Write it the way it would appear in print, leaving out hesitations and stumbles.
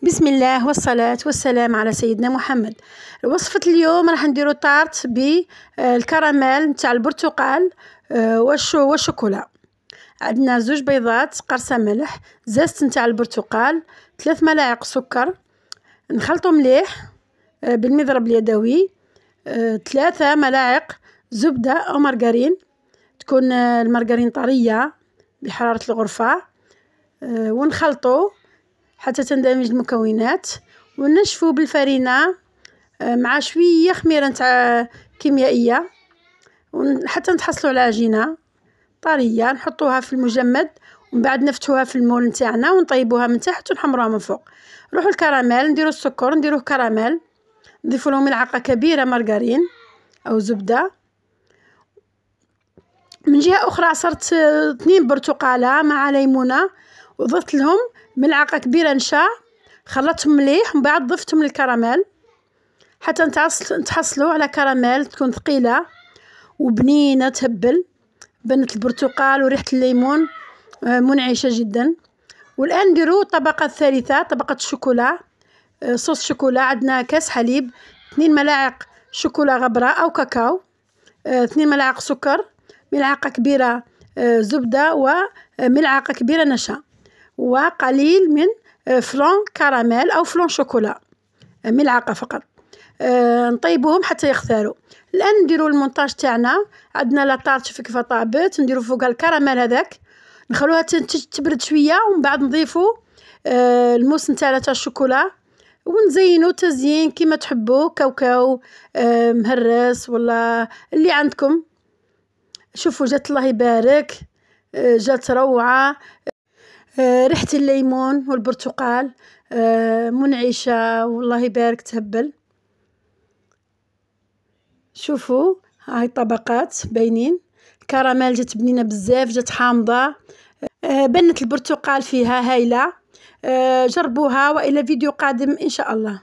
بسم الله والصلاة والسلام على سيدنا محمد. وصفة اليوم راح نديرو طارت بالكراميل نتاع البرتقال والشوكولا. عندنا 2 بيضات، قرصة ملح، زازت نتاع البرتقال، 3 ملاعق سكر، نخلطو مليح بالمضرب اليدوي، 3 ملاعق زبدة أو مارغرين، تكون المارغرين طرية بحرارة الغرفة، ونخلطو حتى تندمج المكونات، وننشفو بالفرينة مع شوية خميرة نتاع كيميائية حتى نتحصلو على عجينة طرية. نحطوها في المجمد ومن بعد نفتحوها في المول نتاعنا ونطيبوها من تحت ونحمروها من فوق. نروحو الكراميل، نديرو السكر، نديروه كراميل، نضيفو له ملعقة كبيرة مارغرين أو زبدة. من جهة أخرى عصرت 2 برتقالة مع ليمونة وضفت لهم ملعقة كبيرة نشا، خلطتهم مليح ومن بعد ضفتهم للكراميل حتى نتحصلوا على كراميل تكون ثقيلة وبنينة تهبل، بنة البرتقال وريحة الليمون منعشة جدا. والآن نديرو الطبقة الثالثة، طبقة الشوكولا، صوص شوكولا. عندنا كاس حليب، 2 ملاعق شوكولا غبرة أو كاكاو، 2 ملاعق سكر، ملعقة كبيرة زبدة وملعقة كبيرة نشا، وقليل من فلون كراميل أو فلون شوكولا، ملعقة فقط. نطيبوهم حتى يختاروا. الآن نديرو المونتاج تاعنا. عندنا لاطارت شوفي كيف طابت، نديرو فوقها الكراميل هذاك، نخلوها تبرد شوية ومن بعد نضيفو الموس نتاعنا تاع الشوكولا ونزينو تزيين كيما تحبوا، كاوكاو مهرس ولا اللي عندكم. شوفوا جات الله يبارك، جات روعة، ريحة الليمون والبرتقال منعشة والله يبارك تهبل. شوفوا هاي طبقات باينين، الكراميل جات بنينة بزاف، جات حامضة، بنة البرتقال فيها هايلة. جربوها، وإلى فيديو قادم إن شاء الله.